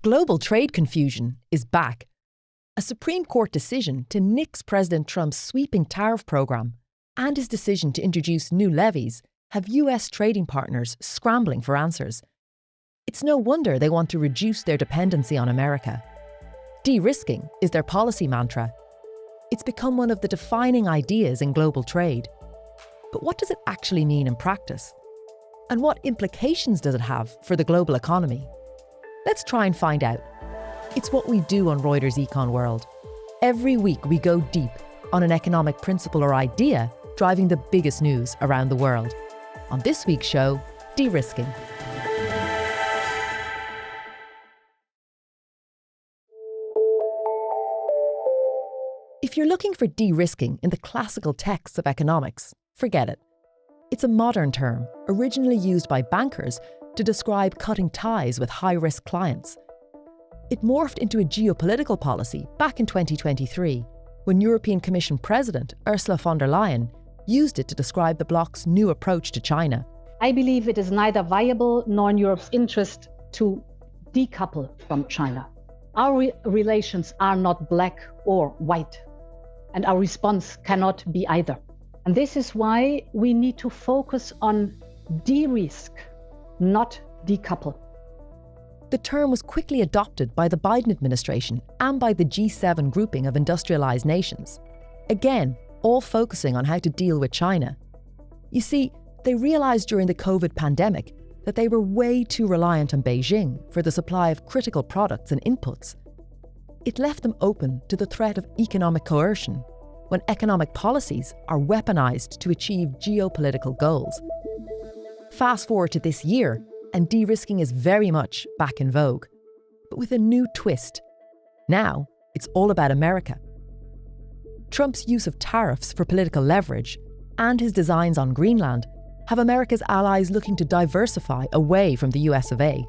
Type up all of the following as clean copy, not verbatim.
Global trade confusion is back. A Supreme Court decision to nix President Trump's sweeping tariff program and his decision to introduce new levies have US trading partners scrambling for answers. It's no wonder they want to reduce their dependency on America. De-risking is their policy mantra. It's become one of the defining ideas in global trade. But what does it actually mean in practice? And what implications does it have for the global economy? Let's try and find out. It's what we do on Reuters Econ World. Every week we go deep on an economic principle or idea driving the biggest news around the world. On this week's show, de-risking. If you're looking for de-risking in the classical texts of economics, forget it. It's a modern term, originally used by bankers to describe cutting ties with high-risk clients. It morphed into a geopolitical policy back in 2023, when European Commission President Ursula von der Leyen used it to describe the bloc's new approach to China. I believe it is neither viable nor in Europe's interest to decouple from China. Our relations are not black or white, and our response cannot be either. And this is why we need to focus on de-risk, not decouple. The term was quickly adopted by the Biden administration and by the G7 grouping of industrialized nations. Again, all focusing on how to deal with China. You see, they realized during the COVID pandemic that they were way too reliant on Beijing for the supply of critical products and inputs. It left them open to the threat of economic coercion when economic policies are weaponized to achieve geopolitical goals. Fast forward to this year, and de-risking is very much back in vogue, but with a new twist. Now, it's all about America. Trump's use of tariffs for political leverage and his designs on Greenland have America's allies looking to diversify away from the US of A.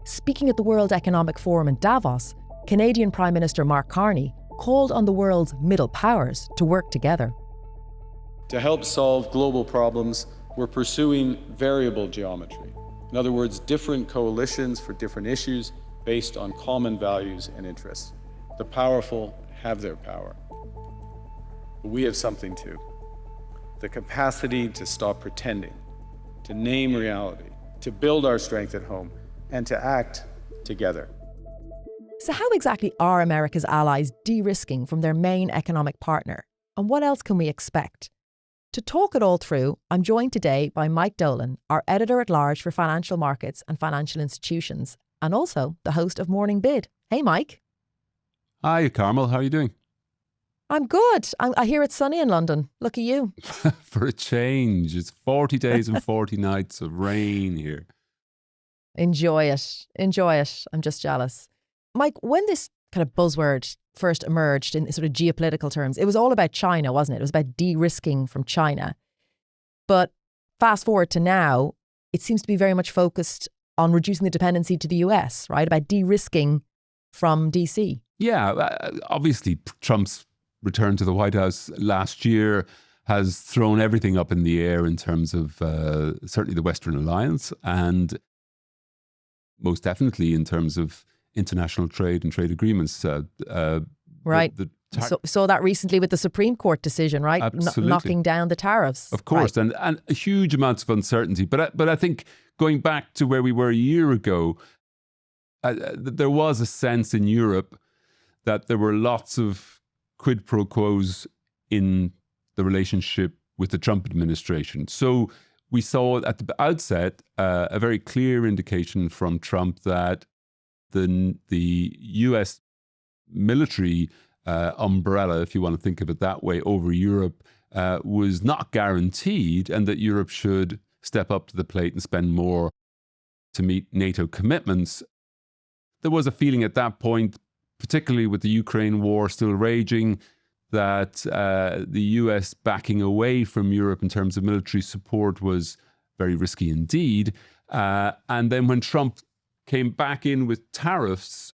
Speaking at the World Economic Forum in Davos, Canadian Prime Minister Mark Carney called on the world's middle powers to work together. To help solve global problems, we're pursuing variable geometry. In other words, different coalitions for different issues based on common values and interests. The powerful have their power. But we have something too. The capacity to stop pretending, to name reality, to build our strength at home, and to act together. So how exactly are America's allies de-risking from their main economic partner? And what else can we expect? To talk it all through, I'm joined today by Mike Dolan, our Editor-at-large for Financial Markets and Financial Institutions, and also the host of Morning Bid. Hey, Mike. Hi, Carmel. How are you doing? I'm good. I hear it's sunny in London. Lucky you. For a change. It's 40 days and 40 nights of rain here. Enjoy it. Enjoy it. I'm just jealous. Mike, when this kind of buzzword first emerged in sort of geopolitical terms, it was all about China, wasn't it? It was about de-risking from China. But fast forward to now, it seems to be very much focused on reducing the dependency to the US, right? About de-risking from DC. Yeah, obviously Trump's return to the White House last year has thrown everything up in the air in terms of certainly the Western alliance and most definitely in terms of international trade and trade agreements. Right. Saw that recently with the Supreme Court decision, right? Absolutely. Knocking down the tariffs. Of course, right. and huge amounts of uncertainty. But I think going back to where we were a year ago, there was a sense in Europe that there were lots of quid pro quos in the relationship with the Trump administration. So we saw at the outset a very clear indication from Trump that the US military umbrella, if you want to think of it that way, over Europe was not guaranteed, and that Europe should step up to the plate and spend more to meet NATO commitments. There was a feeling at that point, particularly with the Ukraine war still raging, that the US backing away from Europe in terms of military support was very risky indeed. And then when Trump came back in with tariffs,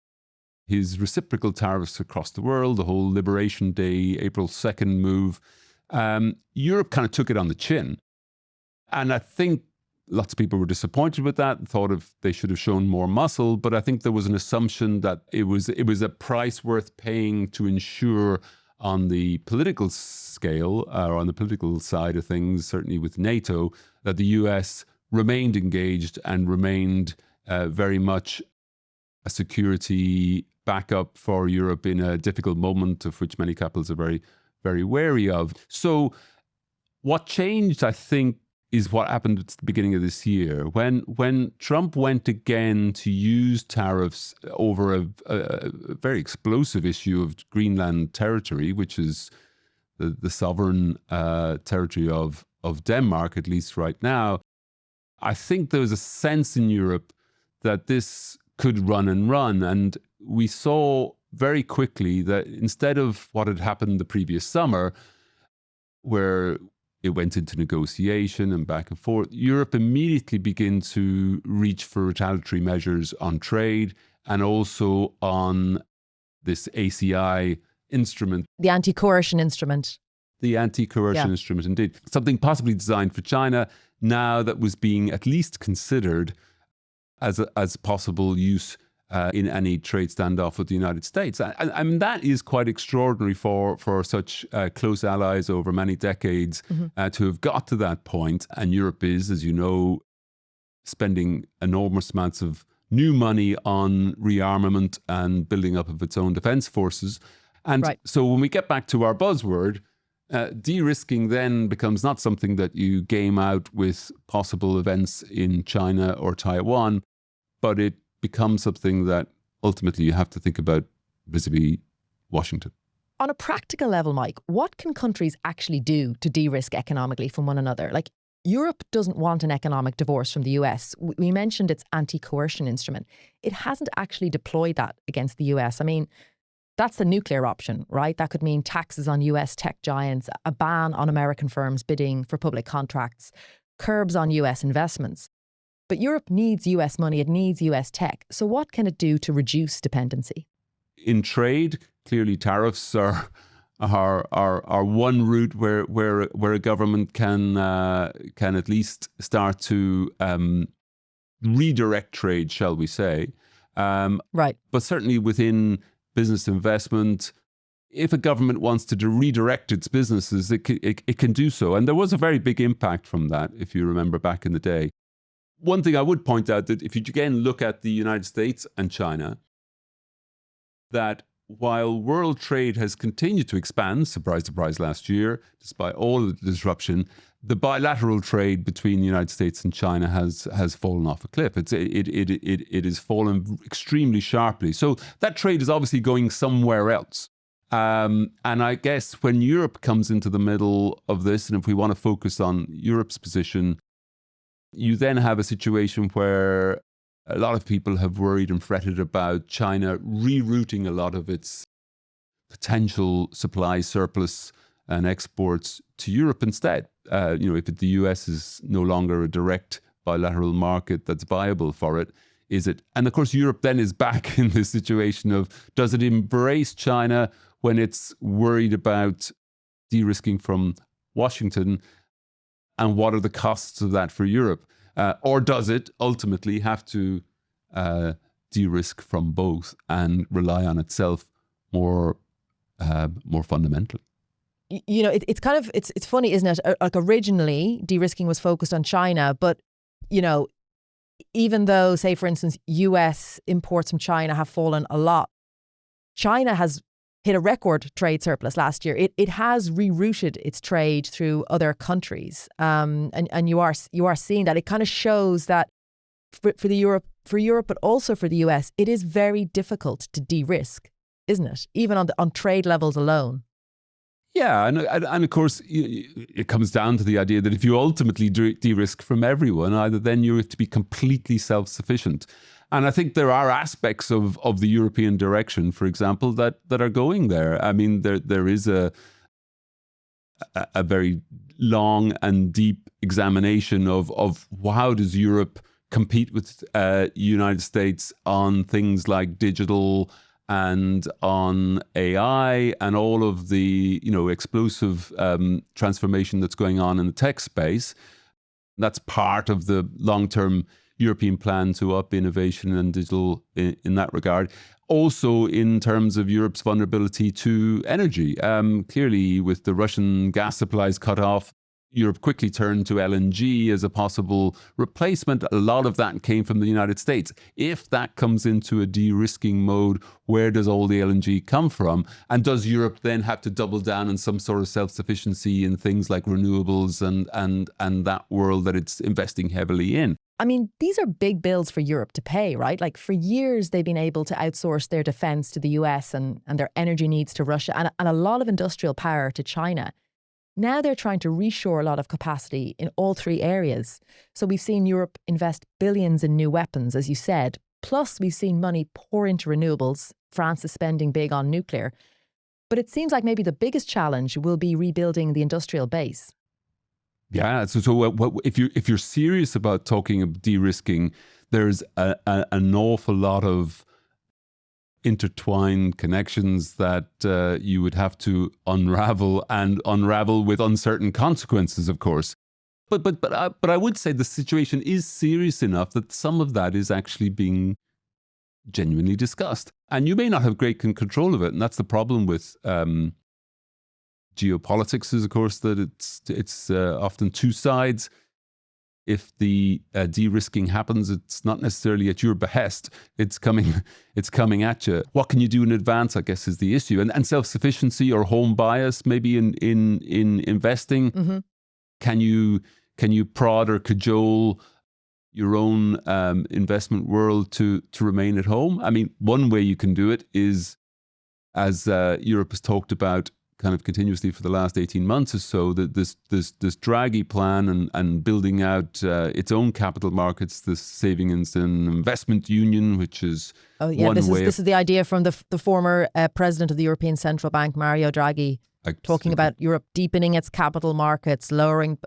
his reciprocal tariffs across the world, the whole Liberation Day, April 2nd move, Europe kind of took it on the chin. And I think Lots of people were disappointed with that, thought they should have shown more muscle. But I think there was an assumption that it was a price worth paying to ensure on the political scale, or on the political side of things, certainly with NATO, that the US remained engaged and remained very much a security backup for Europe in a difficult moment, of which many capitals are very, very wary of. So what changed, I think, is what happened at the beginning of this year when Trump went again to use tariffs over a very explosive issue of Greenland territory, which is the sovereign territory of Denmark, at least right now. I think there was a sense in Europe that this could run and run. And we saw very quickly that instead of what had happened the previous summer, where it went into negotiation and back and forth, Europe immediately began to reach for retaliatory measures on trade and also on this ACI instrument. The anti-coercion instrument. The anti-coercion instrument, indeed. Something possibly designed for China now that was being at least considered as possible use in any trade standoff with the United States. I mean, that is quite extraordinary for such close allies over many decades to have got to that point. And Europe is, as you know, spending enormous amounts of new money on rearmament and building up of its own defense forces. And so when we get back to our buzzword, de-risking then becomes not something that you game out with possible events in China or Taiwan, but it becomes something that ultimately you have to think about vis-a-vis Washington. On a practical level, Mike, what can countries actually do to de-risk economically from one another? Like, Europe doesn't want an economic divorce from the US. We mentioned its anti-coercion instrument. It hasn't actually deployed that against the US. I mean, that's the nuclear option, right? That could mean taxes on US tech giants, a ban on American firms bidding for public contracts, curbs on US investments. But Europe needs US money, it needs US tech. So what can it do to reduce dependency? In trade, clearly tariffs are one route where a government can at least start to redirect trade, shall we say. Right. But certainly within business investment, if a government wants to redirect its businesses, it can do so. And there was a very big impact from that, if you remember back in the day. One thing I would point out, that if you again look at the United States and China, that while world trade has continued to expand, surprise, surprise, last year, despite all of the disruption, the bilateral trade between the United States and China has fallen off a cliff. It has fallen extremely sharply. So that trade is obviously going somewhere else. And I guess when Europe comes into the middle of this, and if we want to focus on Europe's position, you then have a situation where a lot of people have worried and fretted about China rerouting a lot of its potential supply surplus and exports to Europe instead. If the US is no longer a direct bilateral market that's viable for it, is it? And of course, Europe then is back in this situation of, does it embrace China when it's worried about de-risking from Washington? And what are the costs of that for Europe? Or does it ultimately have to de-risk from both and rely on itself more fundamentally? It's funny, isn't it? Like, originally, de-risking was focused on China, but even though, say, for instance, US imports from China have fallen a lot, China has hit a record trade surplus last year. It has rerouted its trade through other countries, and you are seeing that. It kind of shows that for Europe, but also for the US, it is very difficult to de-risk, isn't it? Even on trade levels alone. Yeah, and of course, it comes down to the idea that if you ultimately de-risk from everyone, either then you have to be completely self-sufficient. And I think there are aspects of the European direction, for example, that are going there. I mean, there is a very long and deep examination of how does Europe compete with United States on things like digital and on AI and all of the explosive transformation that's going on in the tech space. That's part of the long-term European plan to up innovation and digital in that regard. Also, in terms of Europe's vulnerability to energy. Clearly, with the Russian gas supplies cut off, Europe quickly turned to LNG as a possible replacement. A lot of that came from the United States. If that comes into a de-risking mode, where does all the LNG come from? And does Europe then have to double down on some sort of self-sufficiency in things like renewables and that world that it's investing heavily in? I mean, these are big bills for Europe to pay, right? Like for years, they've been able to outsource their defense to the US and their energy needs to Russia and a lot of industrial power to China. Now they're trying to reshore a lot of capacity in all three areas. So we've seen Europe invest billions in new weapons, as you said. Plus, we've seen money pour into renewables. France is spending big on nuclear. But it seems like maybe the biggest challenge will be rebuilding the industrial base. Yeah, so if you're serious about talking of de-risking, there's an awful lot of intertwined connections that you would have to unravel with uncertain consequences, of course. But I would say the situation is serious enough that some of that is actually being genuinely discussed, and you may not have great control of it, and that's the problem with geopolitics. Is of course that it's often two sides. If the de-risking happens, it's not necessarily at your behest. It's coming at you. What can you do in advance, I guess, is the issue. And self-sufficiency or home bias, maybe in investing. Mm-hmm. Can you prod or cajole your own investment world to remain at home? I mean, one way you can do it is, as Europe has talked about kind of continuously for the last 18 months or so, that this Draghi plan and building out its own capital markets, this savings and investment union, which is this is the idea from the former president of the European Central Bank, Mario Draghi, talking about Europe deepening its capital markets, lowering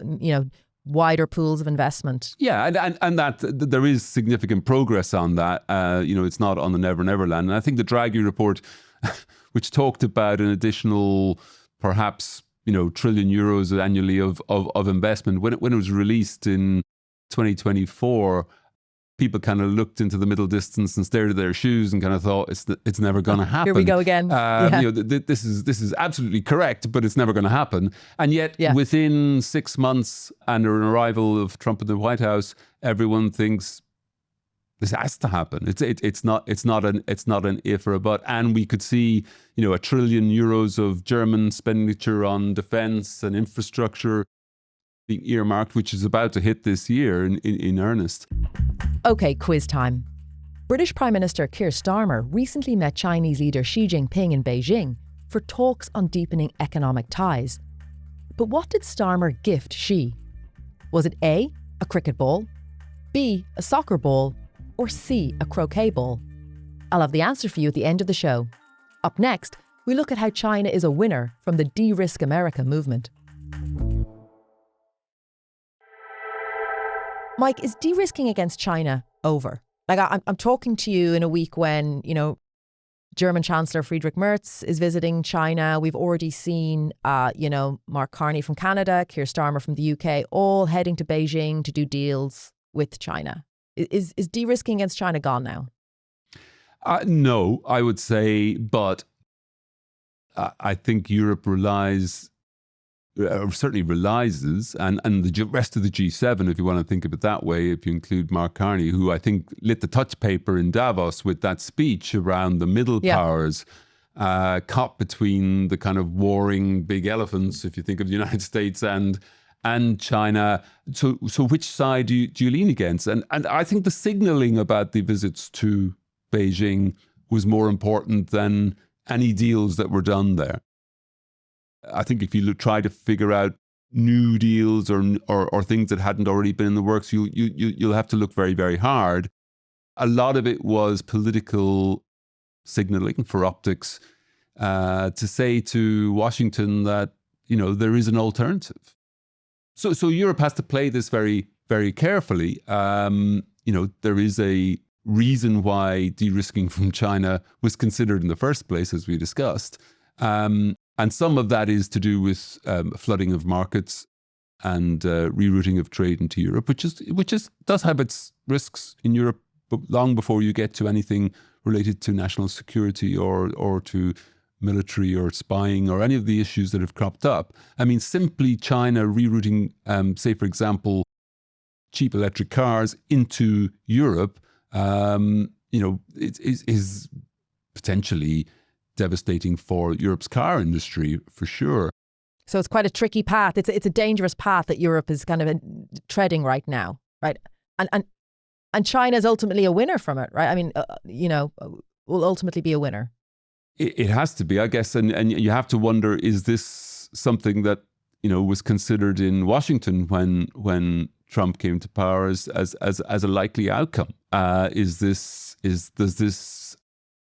wider pools of investment. Yeah, and that there is significant progress on that. It's not on the Never Never Land. And I think the Draghi report, which talked about an additional, perhaps, €1 trillion annually of investment. When it was released in 2024, people kind of looked into the middle distance and stared at their shoes and kind of thought it's never going to happen. Here we go again. This is absolutely correct, but it's never going to happen. And yet, within 6 months and an arrival of Trump in the White House, everyone thinks this has to happen. It's not an if or a but. And we could see, €1 trillion of German expenditure on defense and infrastructure being earmarked, which is about to hit this year in earnest. Okay, quiz time. British Prime Minister Keir Starmer recently met Chinese leader Xi Jinping in Beijing for talks on deepening economic ties. But what did Starmer gift Xi? Was it A, a cricket ball, B, a soccer ball, or C, a croquet ball? I'll have the answer for you at the end of the show. Up next, we look at how China is a winner from the De-risk America movement. Mike, is de-risking against China over? Like I'm talking to you in a week when, German Chancellor Friedrich Merz is visiting China. We've already seen, Mark Carney from Canada, Keir Starmer from the UK, all heading to Beijing to do deals with China. Is de-risking against China gone now? No, I would say, but I think Europe certainly realizes, and the rest of the G7, if you want to think of it that way, if you include Mark Carney, who I think lit the touch paper in Davos with that speech around the middle powers, caught between the kind of warring big elephants, if you think of the United States and China. So which side do you lean against? And I think the signaling about the visits to Beijing was more important than any deals that were done there. I think if you try to figure out new deals or things that hadn't already been in the works, you'll have to look very, very hard. A lot of it was political signaling for optics to say to Washington that, there is an alternative. So Europe has to play this very, very carefully. There is a reason why de-risking from China was considered in the first place, as we discussed. And some of that is to do with flooding of markets. and rerouting of trade into Europe, which does have its risks in Europe, but long before you get to anything related to national security or to military or spying or any of the issues that have cropped up. I mean, simply China rerouting, say, for example, cheap electric cars into Europe, is potentially devastating for Europe's car industry, for sure. So it's quite a tricky path. It's a dangerous path that Europe is kind of treading right now, right? And China is ultimately a winner from it, right? I mean, will ultimately be a winner. It has to be, I guess, and you have to wonder: is this something that was considered in Washington when Trump came to power as a likely outcome? Does this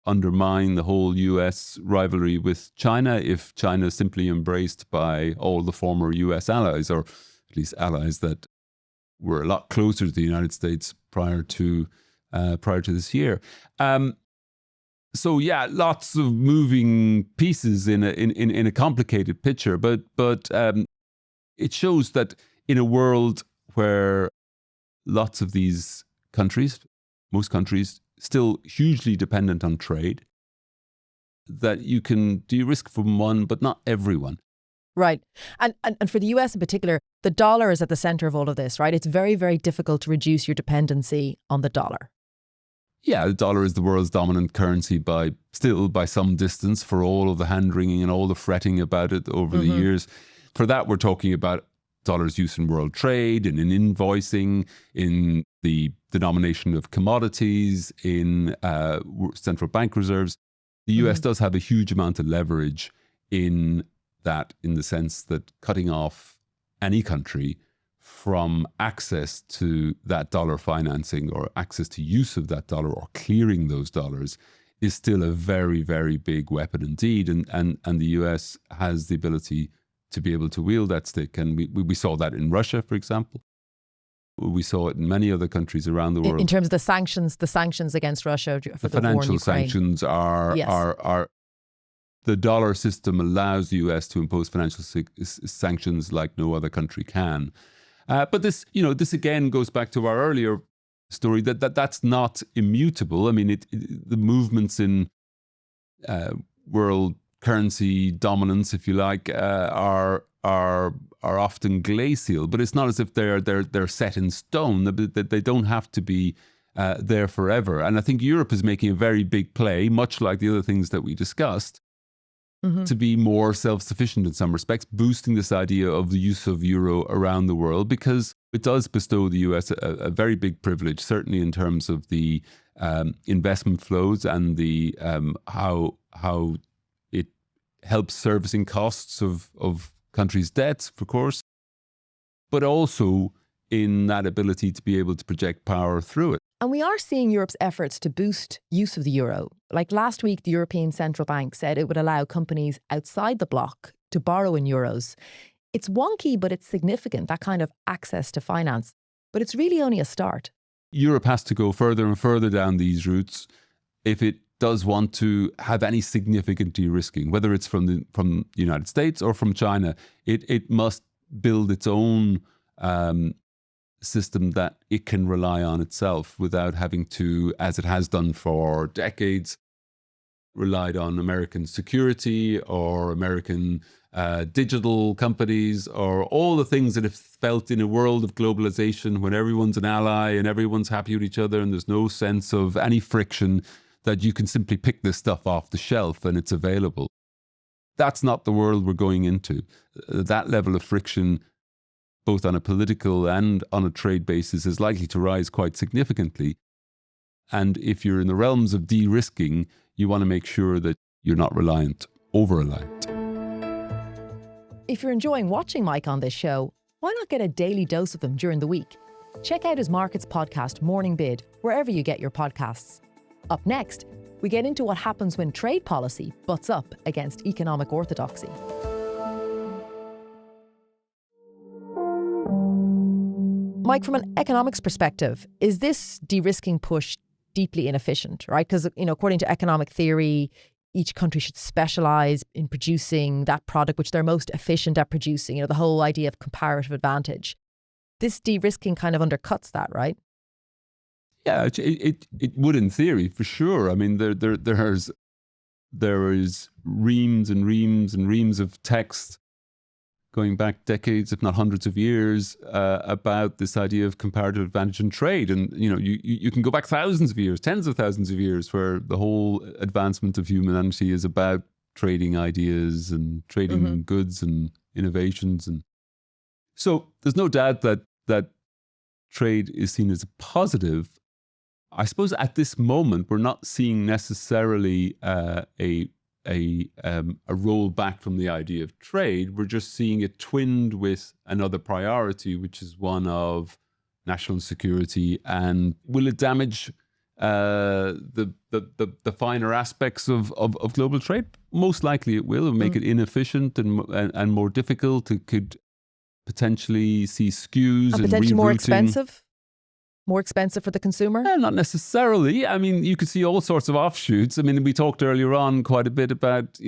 undermine the whole U.S. rivalry with China if China is simply embraced by all the former U.S. allies, or at least allies that were a lot closer to the United States prior to this year? So yeah, lots of moving pieces in a complicated picture, but it shows that in a world where lots of these countries, most countries, still hugely dependent on trade, that you can de-risk from one, but not everyone. Right. And for the US in particular, the dollar is at the center of all of this, right? It's very, very difficult to reduce your dependency on the dollar. Yeah, the dollar is the world's dominant currency by some distance, for all of the hand-wringing and all the fretting about it over the years. For that, we're talking about dollar's use in world trade and in invoicing, in the denomination of commodities, in central bank reserves. The US does have a huge amount of leverage in that, in the sense that cutting off any country from access to that dollar financing or access to use of that dollar or clearing those dollars is still a very, very big weapon indeed. And the US has the ability to be able to wield that stick. And we saw that in Russia, for example. We saw it in many other countries around the world. In terms of the sanctions against Russia for the war in Ukraine. The financial sanctions are the dollar system allows the US to impose financial sanctions like no other country can. But this again goes back to our earlier story that's not immutable. I mean, the movements in world currency dominance, if you like, are often glacial. But it's not as if they're set in stone. They don't have to be there forever. And I think Europe is making a very big play, much like the other things that we discussed, to be more self-sufficient in some respects, boosting this idea of the use of euro around the world, because it does bestow the US a very big privilege, certainly in terms of the investment flows and the how it helps servicing costs of countries' debts, of course, but also in that ability to be able to project power through it. And we are seeing Europe's efforts to boost use of the euro. Like last week, the European Central Bank said it would allow companies outside the bloc to borrow in euros. It's wonky, but it's significant, that kind of access to finance. But it's really only a start. Europe has to go further and further down these routes if it does want to have any significant de-risking, whether it's from the United States or from China. It must build its own system that it can rely on itself without having to, as it has done for decades, relied on American security or American digital companies or all the things that have felt in a world of globalization when everyone's an ally and everyone's happy with each other and there's no sense of any friction, that you can simply pick this stuff off the shelf and it's available. That's not the world we're going into. That level of friction, both on a political and on a trade basis, is likely to rise quite significantly. And if you're in the realms of de-risking, you want to make sure that you're not over-reliant. If you're enjoying watching Mike on this show, why not get a daily dose of them during the week? Check out his Markets podcast, Morning Bid, wherever you get your podcasts. Up next, we get into what happens when trade policy butts up against economic orthodoxy. Mike, from an economics perspective, is this de-risking push deeply inefficient, right? Because, according to economic theory, each country should specialize in producing that product which they're most efficient at producing, the whole idea of comparative advantage. This de-risking kind of undercuts that, right? Yeah, it would in theory, for sure. I mean, there is reams and reams and reams of text going back decades, if not hundreds of years, about this idea of comparative advantage in trade. And, you can go back thousands of years, tens of thousands of years, where the whole advancement of humanity is about trading ideas and trading goods and innovations. And so there's no doubt that trade is seen as a positive. I suppose at this moment, we're not seeing necessarily a rollback from the idea of trade. We're just seeing it twinned with another priority, which is one of national security. And will it damage the finer aspects of global trade? Most likely it will. It'll make it inefficient and more difficult. It could potentially see skews and potentially rerouting. More expensive? More expensive for the consumer? Not necessarily. I mean, you could see all sorts of offshoots. I mean, we talked earlier on quite a bit about,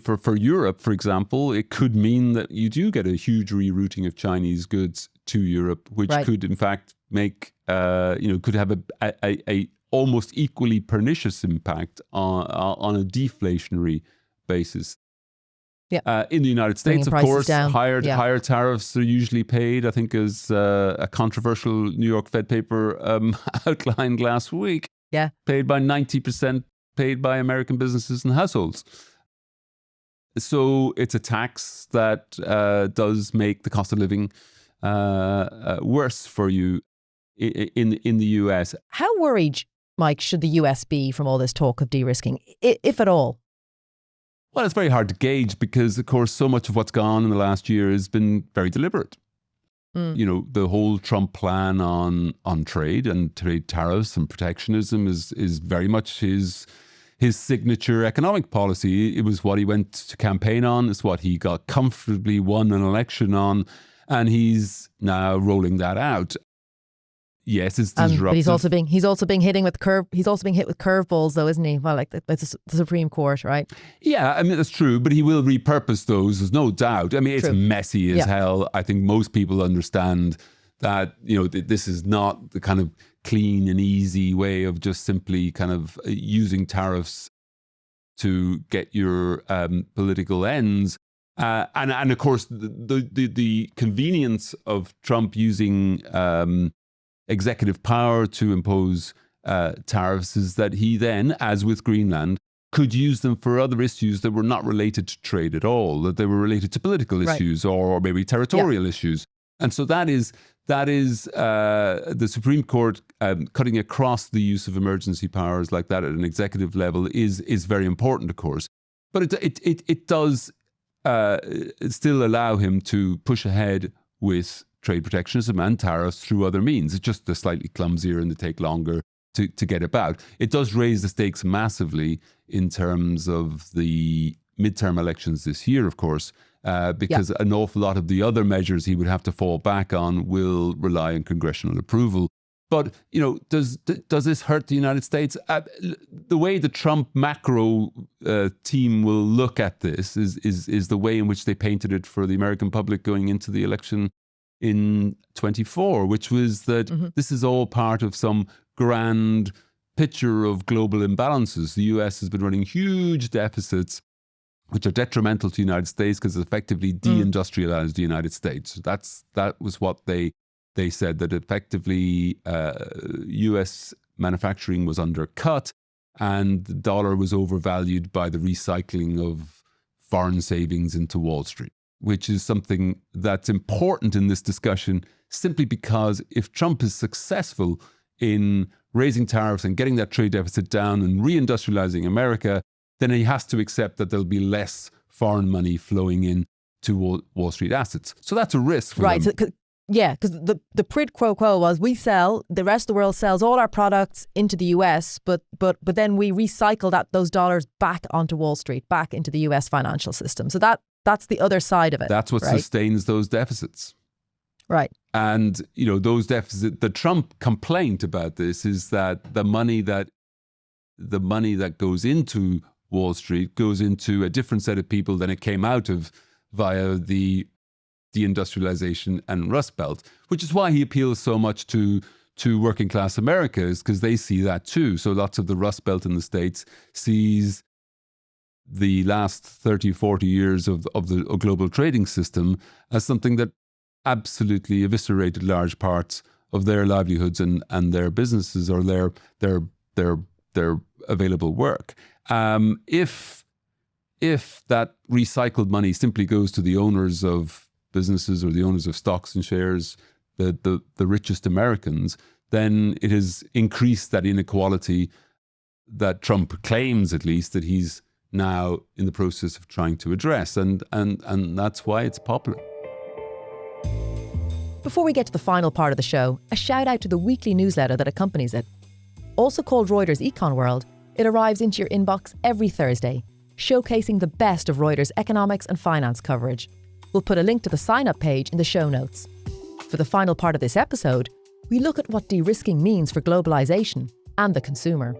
for Europe, for example, it could mean that you do get a huge rerouting of Chinese goods to Europe, which could in fact make, could have a almost equally pernicious impact on a deflationary basis. Yeah. In the United States, of course, higher tariffs are usually paid. I think as a controversial New York Fed paper outlined last week. Yeah. Paid by 90% paid by American businesses and households. So it's a tax that does make the cost of living worse for you in the US. How worried, Mike, should the US be from all this talk of de-risking, if at all? Well, it's very hard to gauge because, of course, so much of what's gone in the last year has been very deliberate. The whole Trump plan on trade and trade tariffs and protectionism is very much his signature economic policy. It was what he went to campaign on. It's what he got comfortably won an election on. And he's now rolling that out. Yes, it's disruptive. But he's also being hit with curveballs, though, isn't he? Well, like that's the Supreme Court, right? Yeah, I mean that's true, but he will repurpose those. There's no doubt. I mean, it's messy as hell. I think most people understand that this is not the kind of clean and easy way of just simply kind of using tariffs to get your political ends. And of course, the convenience of Trump using executive power to impose tariffs is that he then, as with Greenland, could use them for other issues that were not related to trade at all, that they were related to political issues or maybe territorial issues. And so that is the Supreme Court cutting across the use of emergency powers like that at an executive level is very important, of course. But it does still allow him to push ahead with trade protectionism and tariffs through other means. It's just slightly clumsier and they take longer to get about. It does raise the stakes massively in terms of the midterm elections this year, of course, because an awful lot of the other measures he would have to fall back on will rely on congressional approval. But, does this hurt the United States? The way the Trump macro team will look at this is the way in which they painted it for the American public going into the election in 24, which was that this is all part of some grand picture of global imbalances. The US has been running huge deficits, which are detrimental to the United States because it effectively deindustrialized the United States. That was what they said, that effectively US manufacturing was undercut and the dollar was overvalued by the recycling of foreign savings into Wall Street, which is something that's important in this discussion simply because if Trump is successful in raising tariffs and getting that trade deficit down and reindustrializing America, then he has to accept that there'll be less foreign money flowing in to Wall Street assets. So that's a risk for them. Because the quid pro quo was the rest of the world sells all our products into the US, but then we recycle those dollars back onto Wall Street, back into the US financial system. So that's the other side of it. That's what sustains those deficits. Right. And, those deficits, the Trump complaint about this is that the money that goes into Wall Street goes into a different set of people than it came out of via the deindustrialization and Rust Belt, which is why he appeals so much to working class Americans, because they see that too. So lots of the Rust Belt in the States sees the last 30, 40 years of the global trading system as something that absolutely eviscerated large parts of their livelihoods and their businesses or their available work. If that recycled money simply goes to the owners of businesses or the owners of stocks and shares, the richest Americans, then it has increased that inequality that Trump claims, at least, that he's now in the process of trying to address. And that's why it's popular. Before we get to the final part of the show, a shout out to the weekly newsletter that accompanies it. Also called Reuters Econ World, it arrives into your inbox every Thursday, showcasing the best of Reuters economics and finance coverage. We'll put a link to the sign-up page in the show notes. For the final part of this episode, we look at what de-risking means for globalization and the consumer.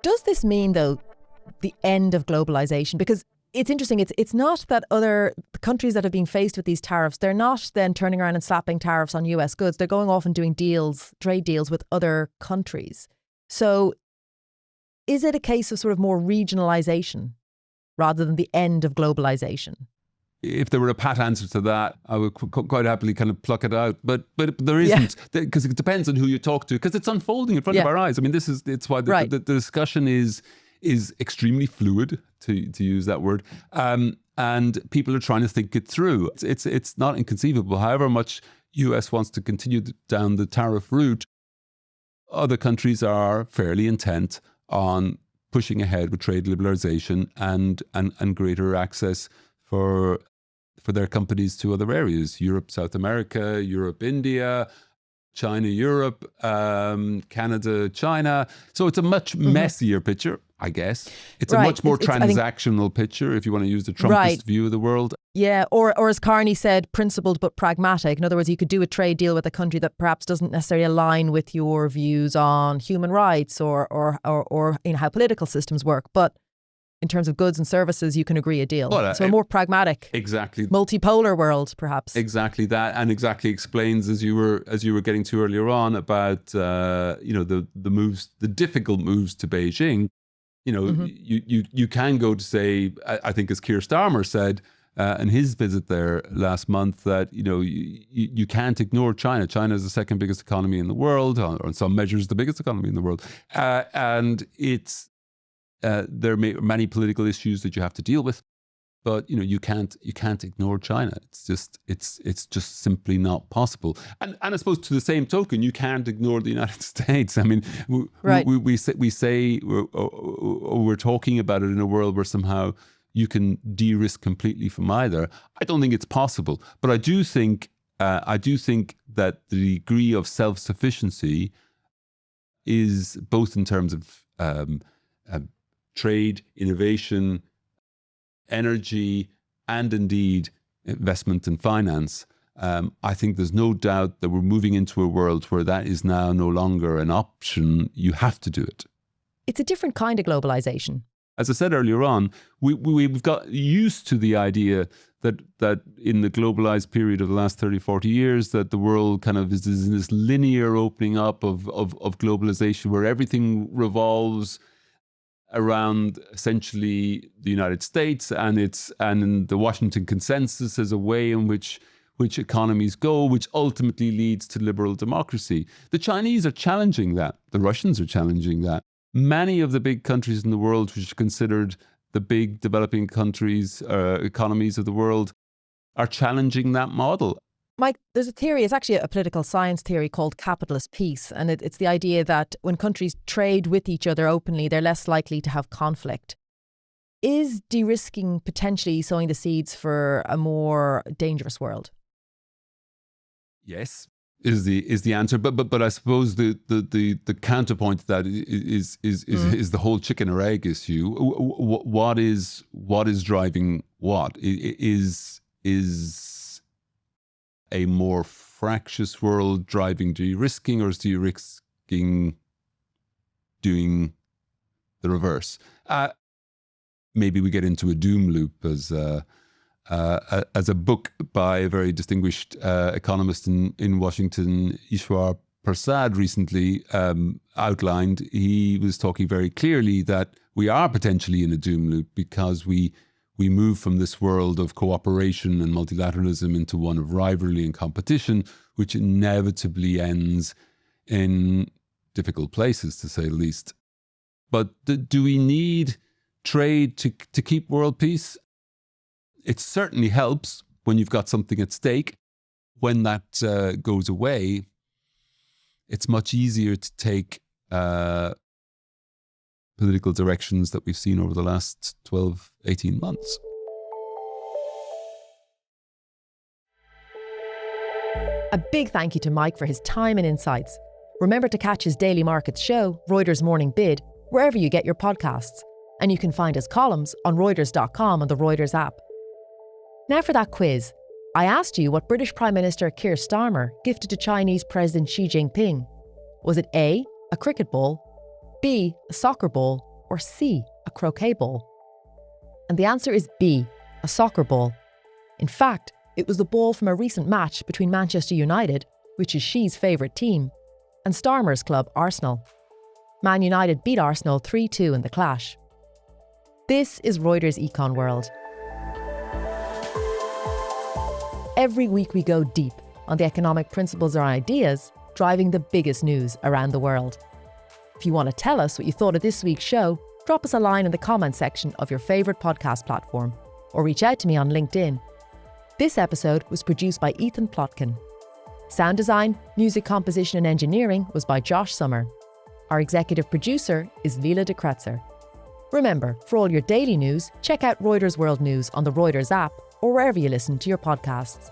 Does this mean, though, the end of globalization? Because it's interesting, it's not that other countries that have been faced with these tariffs, they're not then turning around and slapping tariffs on US goods. They're going off and doing trade deals with other countries. So is it a case of sort of more regionalization rather than the end of globalization? If there were a pat answer to that, I would quite happily kind of pluck it out. But there isn't, because it depends on who you talk to, because it's unfolding in front of our eyes. I mean, it's why the discussion is extremely fluid, to use that word, and people are trying to think it through. It's not inconceivable. However much US wants to continue down the tariff route, other countries are fairly intent on pushing ahead with trade liberalization and greater access for their companies to other areas: Europe, South America, Europe, India, China, Europe, Canada, China. So it's a much messier picture, I guess. It's a much more transactional picture, if you want to use the Trumpist view of the world. Yeah, or as Carney said, principled but pragmatic. In other words, you could do a trade deal with a country that perhaps doesn't necessarily align with your views on human rights or how political systems work, but in terms of goods and services, you can agree a deal. So a more pragmatic, multipolar world, perhaps. Exactly that, and exactly explains, as you were getting to earlier on, about the moves, the difficult moves to Beijing. You can go to say, I think, as Keir Starmer said in his visit there last month, that you can't ignore China. China is the second biggest economy in the world, or in some measures the biggest economy in the world, and it's. There are many political issues that you have to deal with, but you can't ignore China. It's just simply not possible. And I suppose, to the same token, you can't ignore the United States. I mean, we say we're talking about it in a world where somehow you can de-risk completely from either. I don't think it's possible, but I do think that the degree of self-sufficiency is, both in terms of trade, innovation, energy, and indeed investment and finance. I think there's no doubt that we're moving into a world where that is now no longer an option. You have to do it. It's a different kind of globalization. As I said earlier on, we've got used to the idea that in the globalized period of the last 30, 40 years, that the world kind of is in this linear opening up of globalization where everything revolves around essentially the United States and the Washington Consensus as a way in which economies go, which ultimately leads to liberal democracy. The Chinese are challenging that. The Russians are challenging that. Many of the big countries in the world, which are considered the big developing countries, economies of the world, are challenging that model. Mike, there's a theory, it's actually a political science theory called capitalist peace. And it's the idea that when countries trade with each other openly, they're less likely to have conflict. Is de-risking potentially sowing the seeds for a more dangerous world? Yes, is the answer. But I suppose the counterpoint to that is the whole chicken or egg issue. What is driving what? Is a more fractious world driving de-risking, or is de-risking doing the reverse. Maybe we get into a doom loop, as a book by a very distinguished economist in Washington, Ishwar Prasad, recently outlined. He was talking very clearly that we are potentially in a doom loop because we move from this world of cooperation and multilateralism into one of rivalry and competition, which inevitably ends in difficult places, to say the least. But do we need trade to keep world peace? It certainly helps when you've got something at stake. When that goes away, it's much easier to take political directions that we've seen over the last 12, 18 months. A big thank you to Mike for his time and insights. Remember to catch his daily markets show, Reuters Morning Bid, wherever you get your podcasts. And you can find his columns on Reuters.com and the Reuters app. Now for that quiz. I asked you what British Prime Minister Keir Starmer gifted to Chinese President Xi Jinping. Was it A, a cricket ball, B, a soccer ball, or C, a croquet ball? And the answer is B, a soccer ball. In fact, it was the ball from a recent match between Manchester United, which is Xi's favourite team, and Starmer's club Arsenal. Man United beat Arsenal 3-2 in the clash. This is Reuters Econ World. Every week we go deep on the economic principles or ideas driving the biggest news around the world. If you want to tell us what you thought of this week's show, drop us a line in the comments section of your favourite podcast platform or reach out to me on LinkedIn. This episode was produced by Ethan Plotkin. Sound design, music composition and engineering was by Josh Summer. Our executive producer is Lila de Kretzer. Remember, for all your daily news, check out Reuters World News on the Reuters app or wherever you listen to your podcasts.